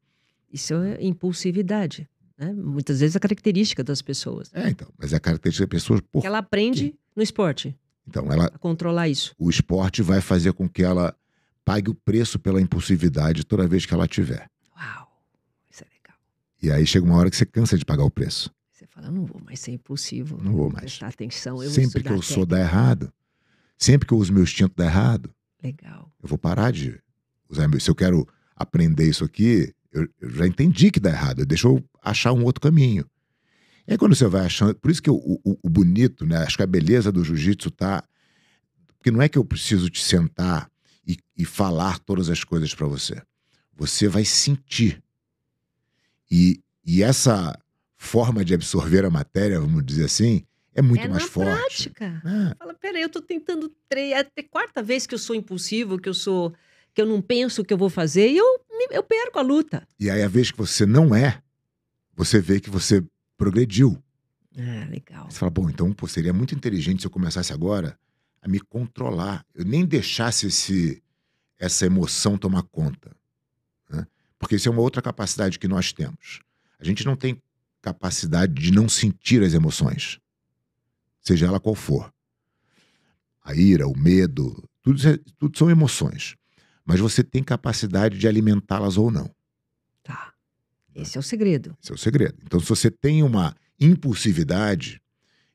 Isso é impulsividade, né? Muitas vezes é a característica das pessoas. Então, mas é a característica das pessoas que ela aprende no esporte. Então, a controlar isso. O esporte vai fazer com que ela pague o preço pela impulsividade toda vez que ela tiver. Uau, isso é legal. E aí chega uma hora que você cansa de pagar o preço. Você fala, não vou mais ser impulsivo. Não vou mais. Prestar atenção, eu sempre que eu sou dar errado, sempre que eu uso meu instinto dar errado, legal. Eu vou parar de usar meu... Se eu quero aprender isso aqui, eu já entendi que dá errado. Deixa eu achar um outro caminho. E aí quando você vai achando... Por isso que o bonito, né? Acho que a beleza do jiu-jitsu tá... Porque não é que eu preciso te sentar e falar todas as coisas para você. Você vai sentir. E essa forma de absorver a matéria, vamos dizer assim, é muito É mais na forte. prática. É. Fala, peraí, eu tô tentando é até quarta vez que eu sou impulsivo, que eu não penso o que eu vou fazer e eu perco a luta. E aí, a vez que você não é, você vê que você progrediu. Ah, legal. Aí você fala, bom, então pô, seria muito inteligente se eu começasse agora a me controlar. Eu nem deixasse essa emoção tomar conta, né? Porque isso é uma outra capacidade que nós temos. A gente não tem capacidade de não sentir as emoções, seja ela qual for. A ira, o medo, tudo são emoções. Mas você tem capacidade de alimentá-las ou não. Tá. Esse é o segredo. Esse é o segredo. Então, se você tem uma impulsividade,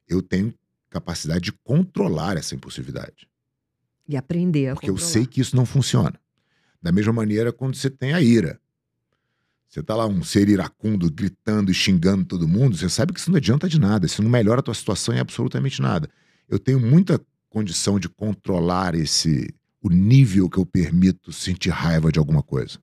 eu tenho capacidade de controlar essa impulsividade. E aprender a Porque eu controlar. sei que isso não funciona. Da mesma maneira, quando você tem a ira. Você tá lá, um ser iracundo, gritando e xingando todo mundo, você sabe que isso não adianta de nada, isso não melhora a tua situação em absolutamente nada. Eu tenho muita condição de controlar o nível que eu permito sentir raiva de alguma coisa.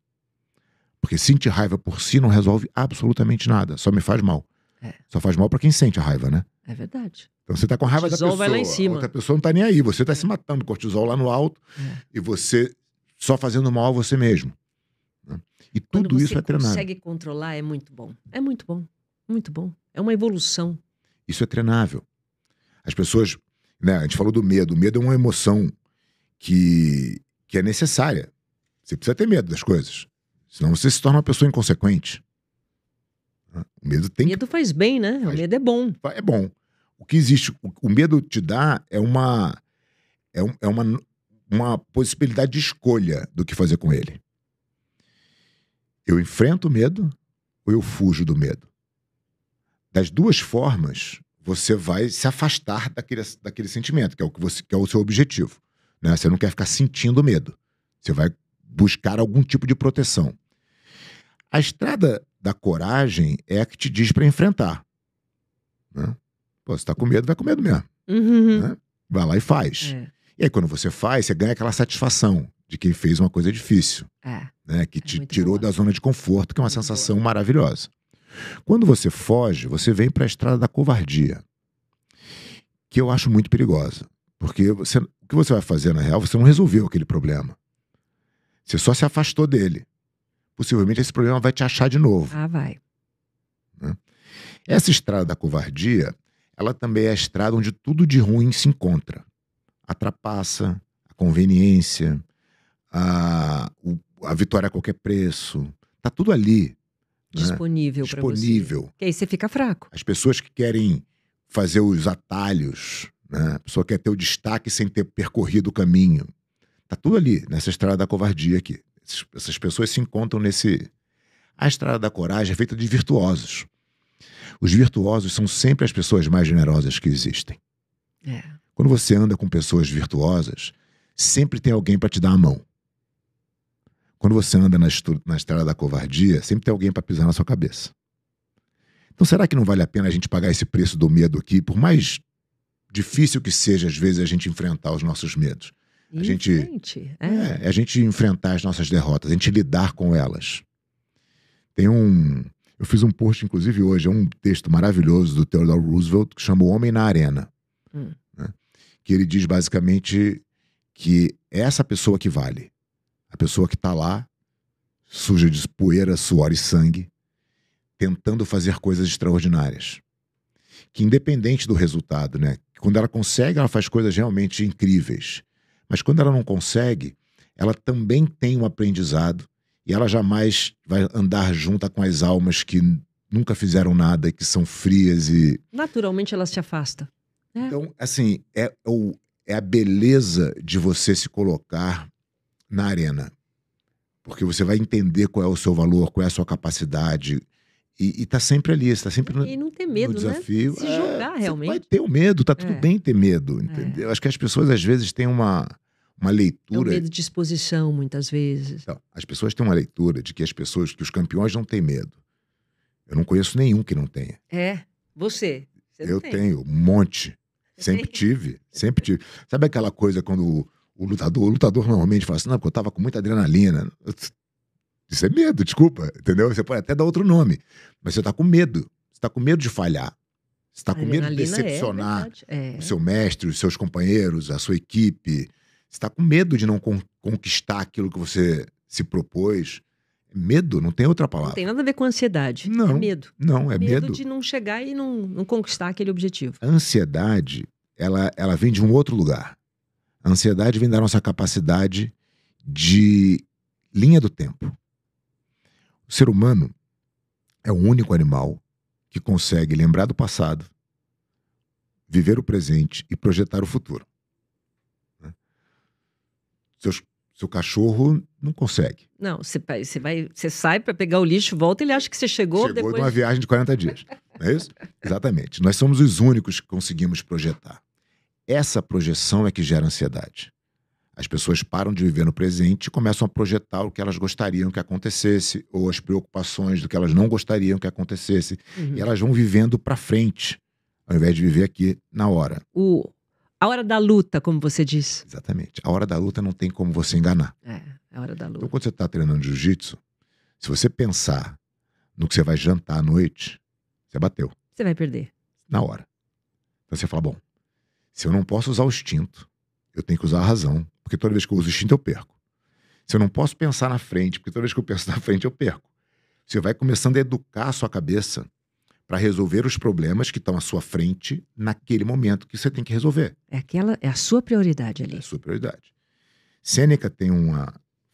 Porque sentir raiva por si não resolve absolutamente nada, só me faz mal. É. Só faz mal pra quem sente a raiva, né? É verdade. Então você tá com raiva da Cortisol pessoa, vai lá em cima. a outra pessoa não tá nem aí, você tá se matando, cortisol lá no alto, e você só fazendo mal a você mesmo. Né? E Quando tudo você isso é treinado. consegue controlar, é muito bom. É muito bom. Muito bom. É uma evolução. Isso é treinável. As pessoas, né, a gente falou do medo. O medo é uma emoção que é necessária. Você precisa ter medo das coisas. Senão você se torna uma pessoa inconsequente. O medo tem Medo faz bem, né? O medo é bom. É bom. O que existe, o medo te dá é uma possibilidade de escolha do que fazer com ele. Eu enfrento o medo ou eu fujo do medo? Das duas formas, você vai se afastar daquele sentimento, que é o seu objetivo. Né? Você não quer ficar sentindo medo. Você vai buscar algum tipo de proteção. A estrada da coragem é a que te diz para enfrentar. Né? Pô, você tá com medo, vai com medo mesmo. Uhum. Né? Vai lá e faz. E aí, quando você faz, você ganha aquela satisfação de que fez uma coisa difícil. Né? Que te tirou da zona de conforto, que é uma sensação maravilhosa. Quando você foge, você vem para a estrada da covardia, que eu acho muito perigosa. Porque o que você vai fazer, na real, você não resolveu aquele problema. Você só se afastou dele. Possivelmente esse problema vai te achar de novo. Vai. Né? Essa estrada da covardia, ela também é a estrada onde tudo de ruim se encontra. A trapaça, a conveniência, a vitória a qualquer preço. Tá tudo ali. Disponível para você. Disponível. Que aí você fica fraco. As pessoas que querem fazer os atalhos, né? A pessoa quer ter o destaque sem ter percorrido o caminho. Tá tudo ali, nessa estrada da covardia aqui. Essas pessoas se encontram nesse... A estrada da coragem é feita de virtuosos. Os virtuosos são sempre as pessoas mais generosas que existem. Quando você anda com pessoas virtuosas, sempre tem alguém para te dar a mão. Quando você anda na estrada da covardia, sempre tem alguém para pisar na sua cabeça. Então será que não vale a pena a gente pagar esse preço do medo aqui, por mais difícil que seja, às vezes, a gente enfrentar os nossos medos? A gente enfrentar as nossas derrotas, a gente lidar com elas. Eu fiz um post, inclusive, hoje, é um texto maravilhoso do Theodore Roosevelt, que chama O Homem na Arena. Né? Que ele diz, basicamente, que é essa pessoa que vale. A pessoa que está lá, suja de poeira, suor e sangue, tentando fazer coisas extraordinárias. Que independente do resultado, né? Quando ela consegue, ela faz coisas realmente incríveis. Mas quando ela não consegue, ela também tem um aprendizado e ela jamais vai andar junto com as almas que nunca fizeram nada e que são frias e... Naturalmente ela se afasta. Então, assim, é a beleza de você se colocar na arena. Porque você vai entender qual é o seu valor, qual é a sua capacidade. E tá sempre ali, você tá sempre E não ter medo, no desafio. Né? Se jogar, realmente. Vai ter o medo, tá tudo bem ter medo, entendeu? Acho que as pessoas, às vezes, têm uma leitura... É o medo de exposição, muitas vezes. Então, as pessoas têm uma leitura de que que os campeões não têm medo. Eu não conheço nenhum que não tenha. Você não eu tem. Tenho, um monte. Sempre tive. Sabe aquela coisa quando o lutador normalmente fala assim, não, porque eu tava com muita adrenalina. Isso é medo, desculpa, entendeu? Você pode até dar outro nome, mas você tá com medo. Você tá com medo de falhar. Você está com medo de Adrenalina decepcionar verdade. É. o seu mestre, os seus companheiros, a sua equipe. Você está com medo de não conquistar aquilo que você se propôs. Medo, não tem outra Não palavra. tem nada a ver com ansiedade. É Não, medo. não, é medo. de não chegar e não conquistar aquele objetivo. A ansiedade, ela vem de um outro lugar. A ansiedade vem da nossa capacidade de linha do tempo. O ser humano é o único animal que consegue lembrar do passado, viver o presente e projetar o futuro. Né? Seu cachorro não consegue. Não, você sai para pegar o lixo, volta, ele acha que você chegou Chegou depois. de uma viagem de 40 dias. Não é isso? Exatamente. Nós somos os únicos que conseguimos projetar. Essa projeção é que gera ansiedade. As pessoas param de viver no presente e começam a projetar o que elas gostariam que acontecesse, ou as preocupações do que elas não gostariam que acontecesse. Uhum. E elas vão vivendo para frente, ao invés de viver aqui na hora. A hora da luta, como você disse. Exatamente. A hora da luta não tem como você enganar. É a hora da luta. Então, quando você está treinando jiu-jitsu, se você pensar no que você vai jantar à noite, você bateu. Você vai perder. Na hora. Então você fala, bom, se eu não posso usar o instinto, eu tenho que usar a razão, porque toda vez que eu uso o instinto eu perco. Se eu não posso pensar na frente, porque toda vez que eu penso na frente eu perco. Você vai começando a educar a sua cabeça para resolver os problemas que estão à sua frente naquele momento que você tem que resolver. É a sua prioridade ali. É a sua prioridade. Sêneca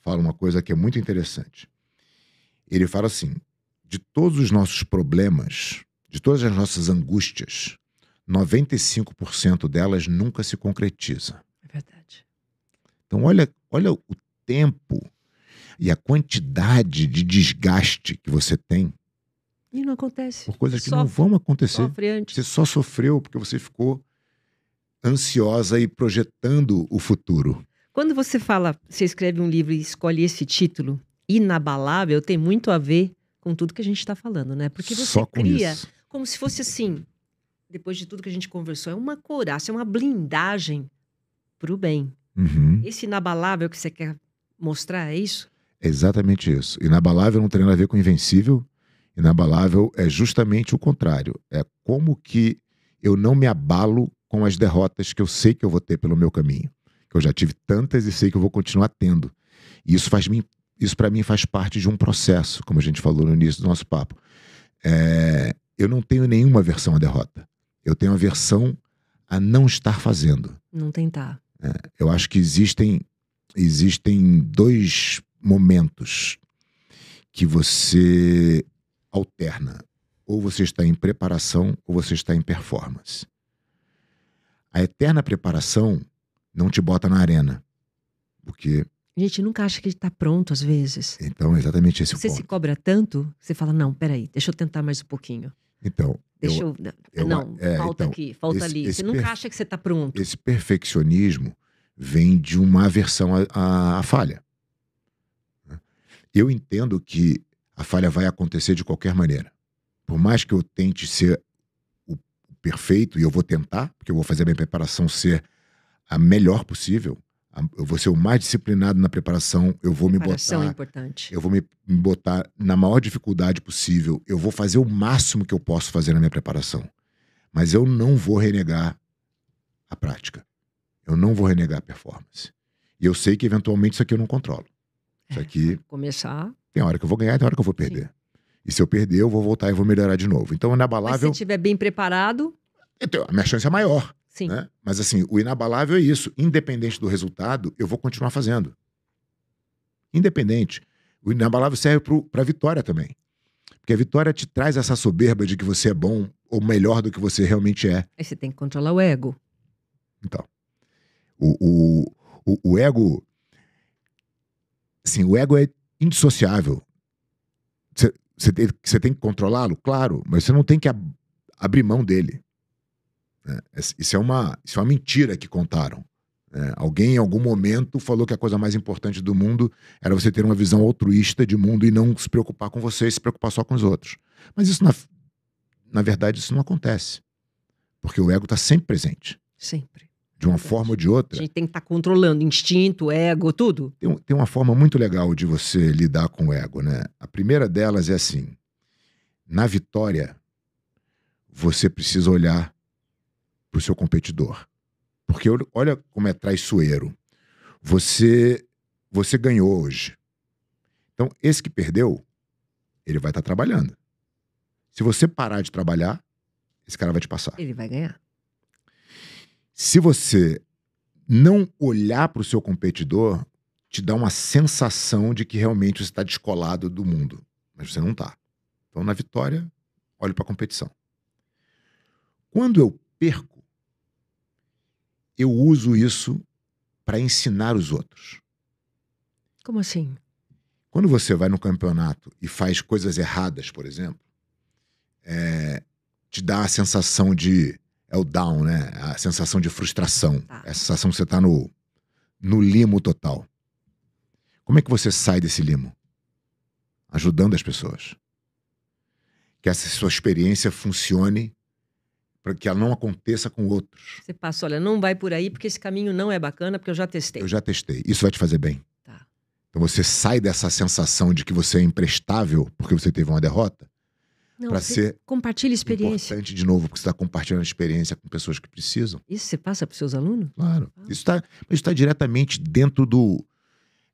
fala uma coisa que é muito interessante. Ele fala assim, de todos os nossos problemas, de todas as nossas angústias, 95% delas nunca se concretiza. É verdade. Então olha o tempo e a quantidade de desgaste que você tem E não acontece. por coisas que não vão acontecer. Sofre antes. Você só sofreu porque você ficou ansiosa e projetando o futuro. Quando você escreve um livro e escolhe esse título, Inabalável, tem muito a ver com tudo que a gente está falando, né? Porque você Só com cria isso. como se fosse assim, depois de tudo que a gente conversou, é uma couraça, é uma blindagem para o bem. Uhum. Esse inabalável que você quer mostrar, é isso? É exatamente isso. Inabalável não tem nada a ver com invencível. Inabalável é justamente o contrário. É como que eu não me abalo com as derrotas que eu sei que eu vou ter pelo meu caminho. Que eu já tive tantas e sei que eu vou continuar tendo. E isso para mim faz parte de um processo, como a gente falou no início do nosso papo. Eu não tenho nenhuma aversão à derrota. Eu tenho aversão a não estar fazendo. Não tentar. Eu acho que existem dois momentos que você alterna. Ou você está em preparação ou você está em performance. A eterna preparação não te bota na arena. Porque... A gente nunca acha que está pronto às vezes. Então, é exatamente esse o Você ponto. se cobra tanto, você fala, não, peraí, deixa eu tentar mais um pouquinho. Então... falta aqui, falta ali. Você nunca acha que você está pronto. Esse perfeccionismo vem de uma aversão à falha. Eu entendo que a falha vai acontecer de qualquer maneira. Por mais que eu tente ser o perfeito, e eu vou tentar, porque eu vou fazer a minha preparação ser a melhor possível, eu vou ser o mais disciplinado na preparação, eu vou me botar... é importante. Eu vou me botar na maior dificuldade possível, eu vou fazer o máximo que eu posso fazer na minha preparação. Mas eu não vou renegar a prática. Eu não vou renegar a performance. E eu sei que eventualmente isso aqui eu não controlo. Isso aqui... Começar... Tem hora que eu vou ganhar, tem hora que eu vou perder. Sim. E se eu perder, eu vou voltar e vou melhorar de novo. Então, o inabalável... Mas se estiver bem preparado... Então, a minha chance é maior. Sim. Né? Mas assim, o inabalável é isso. Independente do resultado, eu vou continuar fazendo. Independente. O inabalável serve para a vitória também. Porque a vitória te traz essa soberba de que você é bom ou melhor do que você realmente é. Aí você tem que controlar o ego. Então, o ego... Assim, o ego é indissociável. Você tem que controlá-lo, claro, mas você não tem que abrir mão dele. Isso é uma mentira que contaram. Alguém em algum momento falou que a coisa mais importante do mundo era você ter uma visão altruísta de mundo e não se preocupar com você e se preocupar só com os outros. Mas isso, na verdade, isso não acontece. Porque o ego está sempre presente. Sempre. De uma forma ou de outra. A gente tem que estar controlando instinto, ego, tudo. Tem uma forma muito legal de você lidar com o ego, né? A primeira delas é assim: na vitória, você precisa olhar para o seu competidor. Porque olha como é traiçoeiro. Você ganhou hoje. Então, esse que perdeu, ele vai estar trabalhando. Se você parar de trabalhar, esse cara vai te passar. Ele vai ganhar. Se você não olhar para o seu competidor, te dá uma sensação de que realmente você está descolado do mundo. Mas você não está. Então, na vitória, olhe para a competição. Quando eu perco, eu uso isso para ensinar os outros. Como assim? Quando você vai no campeonato e faz coisas erradas, por exemplo, te dá a sensação de... É o down, né? A sensação de frustração. Tá. É a sensação que você está no limo total. Como é que você sai desse limo? Ajudando as pessoas. Que essa sua experiência funcione para que ela não aconteça com outros. Você passa, olha, não vai por aí porque esse caminho não é bacana, porque eu já testei. Eu já testei. Isso vai te fazer bem. Tá. Então você sai dessa sensação de que você é imprestável porque você teve uma derrota. Não, Para você ser compartilha experiência. importante de novo, porque você está compartilhando a experiência com pessoas que precisam. Isso você passa para os seus alunos? Claro. Isso está diretamente dentro do...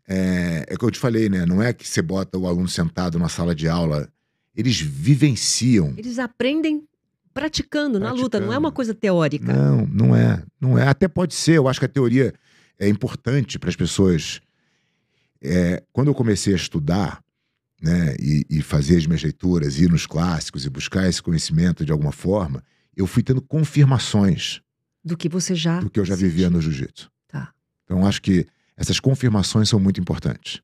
É o que eu te falei, né? Não é que você bota o aluno sentado numa sala de aula. Eles vivenciam. Eles aprendem praticando na luta, não é uma coisa teórica. Não, não é. Não é. Até pode ser. Eu acho que a teoria é importante para as pessoas. Quando eu comecei a estudar, né, e fazer as minhas leituras, ir nos clássicos e buscar esse conhecimento de alguma forma, eu fui tendo confirmações do que você já... do que eu já vivia no jiu-jitsu. Tá. Então, acho que essas confirmações são muito importantes.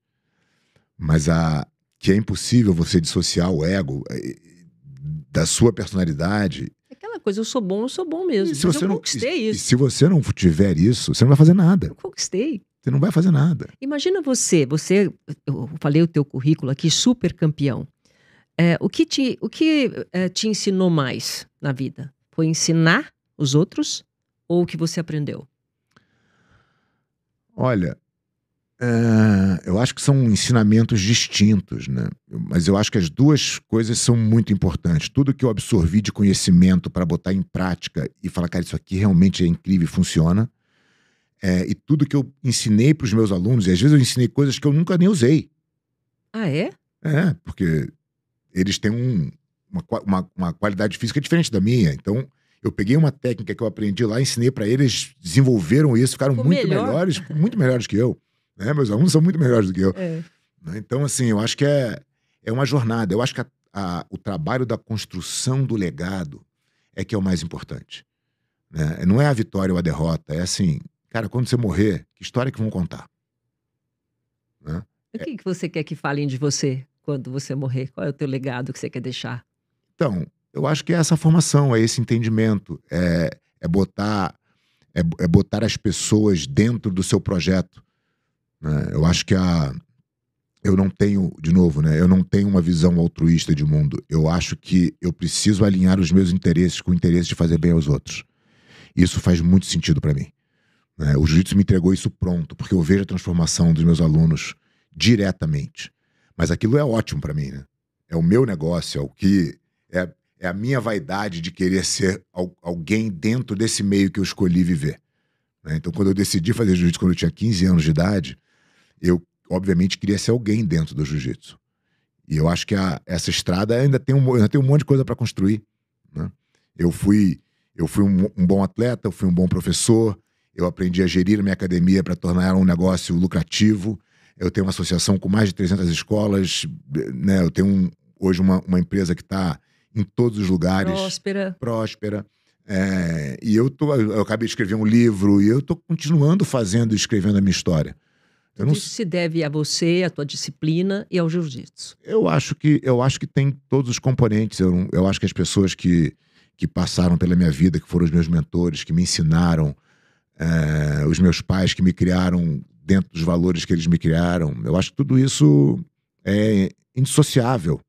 Mas que é impossível você dissociar o ego da sua personalidade. É aquela coisa, eu sou bom mesmo. Se Mas você eu não, conquistei e isso. se você não tiver isso, você não vai fazer nada. Eu conquistei. Você não vai fazer nada. Imagina eu falei o teu currículo aqui, super campeão. O que te ensinou mais na vida? Foi ensinar os outros ou o que você aprendeu? Olha, eu acho que são ensinamentos distintos, né? Mas eu acho que as duas coisas são muito importantes. Tudo que eu absorvi de conhecimento para botar em prática e falar, cara, isso aqui realmente é incrível e funciona. E tudo que eu ensinei para os meus alunos, e às vezes eu ensinei coisas que eu nunca nem usei. Ah, é? Porque eles têm uma qualidade física diferente da minha. Então, eu peguei uma técnica que eu aprendi lá, ensinei para eles, desenvolveram isso, ficaram muito melhores que eu. Né? Meus alunos são muito melhores do que eu. Então, assim, eu acho que é uma jornada. Eu acho que o trabalho da construção do legado é que é o mais importante. Né? Não é a vitória ou a derrota, é assim... Cara, quando você morrer, que história que vão contar? Né? O que você quer que falem de você quando você morrer? Qual é o teu legado que você quer deixar? Então, eu acho que é essa formação, é esse entendimento, é botar as pessoas dentro do seu projeto. Né? Eu acho que eu não tenho, de novo, né? Eu não tenho uma visão altruísta de mundo. Eu acho que eu preciso alinhar os meus interesses com o interesse de fazer bem aos outros. Isso faz muito sentido para mim. O jiu-jitsu me entregou isso pronto, porque eu vejo a transformação dos meus alunos diretamente. Mas aquilo é ótimo para mim, né? É o meu negócio, é o que... É a minha vaidade de querer ser alguém dentro desse meio que eu escolhi viver. Né? Então, quando eu decidi fazer jiu-jitsu quando eu tinha 15 anos de idade, eu, obviamente, queria ser alguém dentro do jiu-jitsu. E eu acho que essa estrada ainda tem um monte de coisa para construir. Né? Eu fui um bom atleta, eu fui um bom professor, eu aprendi a gerir a minha academia para tornar ela um negócio lucrativo. Eu tenho uma associação com mais de 300 escolas. Né? Eu tenho hoje uma empresa que está em todos os lugares. Próspera. E eu acabei de escrever um livro e eu estou continuando fazendo e escrevendo a minha história. Isso se deve a você, à tua disciplina e ao jiu-jitsu. Eu acho que tem todos os componentes. Eu acho que as pessoas que passaram pela minha vida, que foram os meus mentores, que me ensinaram, os meus pais que me criaram dentro dos valores que eles me criaram, eu acho que tudo isso é indissociável,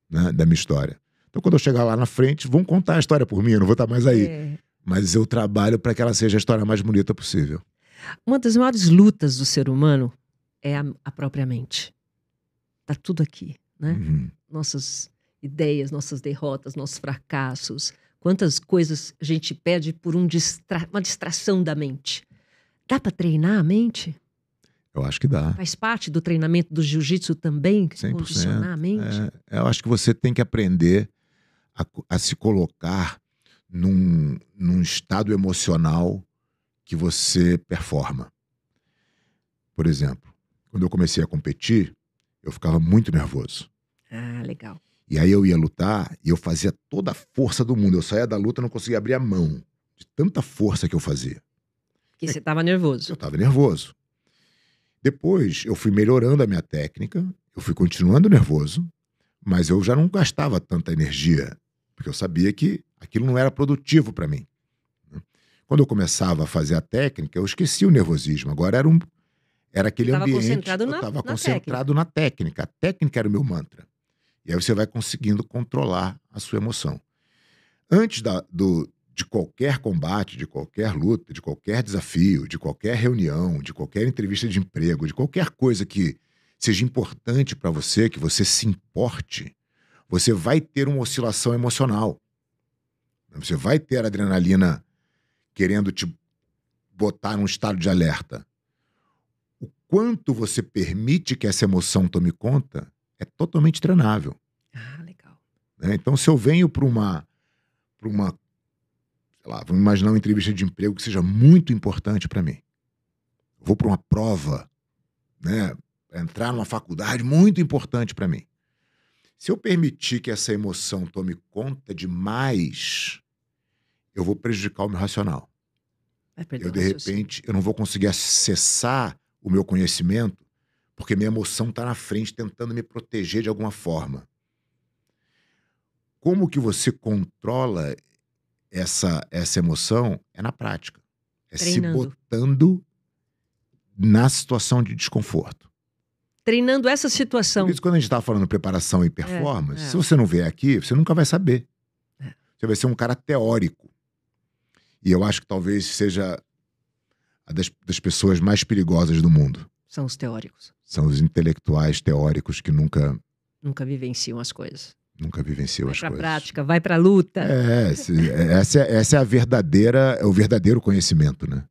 né, da minha história. Então, quando eu chegar lá na frente, vão contar a história por mim, eu não vou estar mais aí. Mas eu trabalho para que ela seja a história mais bonita possível. Uma das maiores lutas do ser humano é a própria mente. Tá tudo aqui, né? Uhum. Nossas ideias, nossas derrotas, nossos fracassos. Quantas coisas a gente pede por uma distração da mente. Dá para treinar a mente? Eu acho que dá. Faz parte do treinamento do jiu-jitsu também, 100%. condicionar a mente? Eu acho que você tem que aprender a se colocar num estado emocional que você performa. Por exemplo, quando eu comecei a competir, eu ficava muito nervoso. Ah, legal. E aí eu ia lutar e eu fazia toda a força do mundo. Eu saía da luta e não conseguia abrir a mão, de tanta força que eu fazia. Porque você estava nervoso. Eu estava nervoso. Depois eu fui melhorando a minha técnica, eu fui continuando nervoso, mas eu já não gastava tanta energia, porque eu sabia que aquilo não era produtivo para mim. Quando eu começava a fazer a técnica, eu esqueci o nervosismo. Agora era aquele ambiente. Eu estava concentrado na técnica. A técnica era o meu mantra. E aí você vai conseguindo controlar a sua emoção. Antes de qualquer combate, de qualquer luta, de qualquer desafio, de qualquer reunião, de qualquer entrevista de emprego, de qualquer coisa que seja importante para você, que você se importe, você vai ter uma oscilação emocional. Você vai ter adrenalina querendo te botar num estado de alerta. O quanto você permite que essa emoção tome conta é totalmente treinável. Ah, legal. Então, se eu venho para uma sei lá, vamos imaginar uma entrevista de emprego que seja muito importante para mim. Eu vou para uma prova, né, entrar numa faculdade muito importante para mim. Se eu permitir que essa emoção tome conta demais, eu vou prejudicar o meu racional. De repente, eu não vou conseguir acessar o meu conhecimento porque minha emoção está na frente tentando me proteger de alguma forma. Como que você controla essa emoção? É na prática. É treinando. Se botando na situação de desconforto. Treinando essa situação. Por isso, quando a gente está falando preparação e performance, se você não vier aqui, você nunca vai saber. Você vai ser um cara teórico. E eu acho que talvez seja a das pessoas mais perigosas do mundo. São os teóricos. São os intelectuais teóricos que nunca vivenciam as coisas. Nunca vivenciou as coisas. Vai pra prática, vai pra luta. Essa é o verdadeiro conhecimento, né?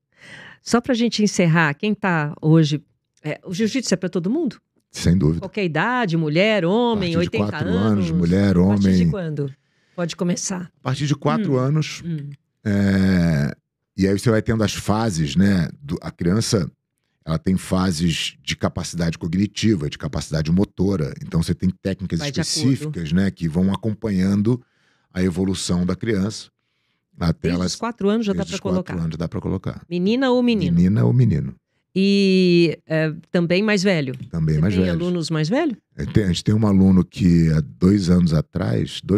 Só pra gente encerrar, quem tá hoje... o jiu-jitsu é pra todo mundo? Sem dúvida. Qualquer idade, mulher, homem, 80 anos. 4 anos, mulher, homem. A partir de quando pode começar? A partir de 4 anos. E aí você vai tendo as fases, né? A criança, ela tem fases de capacidade cognitiva, de capacidade motora. Então você tem técnicas específicas, né? Que vão acompanhando a evolução da criança. Até desde os 4 anos já dá para colocar. 4 anos já dá para colocar. Menina ou menino? Menina ou menino. E também mais velho? Também mais velho. Tem alunos mais velhos? A gente tem um aluno que há 2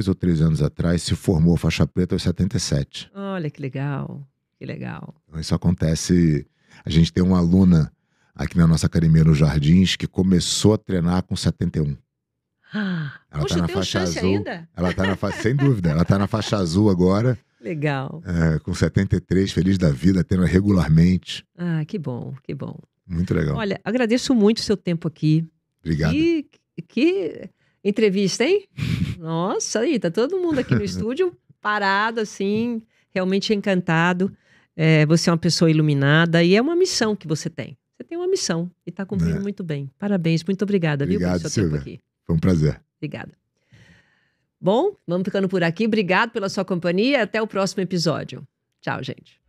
ou 3 anos atrás, se formou faixa preta aos 77. Olha que legal, que legal. Então, isso acontece... A gente tem uma aluna aqui na nossa academia nos Jardins que começou a treinar com 71. Ela tá na faixa azul. Ainda? Ela tá sem dúvida. Ela tá na faixa azul agora. Legal. Com 73, feliz da vida, tendo regularmente. Ah, que bom, que bom. Muito legal. Olha, agradeço muito o seu tempo aqui. Obrigado. Que entrevista, hein? Nossa, aí tá todo mundo aqui no estúdio parado, assim, realmente encantado. Você é uma pessoa iluminada e é uma missão que você tem. Você tem uma missão e está cumprindo muito bem. Parabéns, muito obrigada, Obrigado, viu, pelo seu tempo aqui. Foi um prazer. Obrigada. Bom, vamos ficando por aqui. Obrigado pela sua companhia. Até o próximo episódio. Tchau, gente.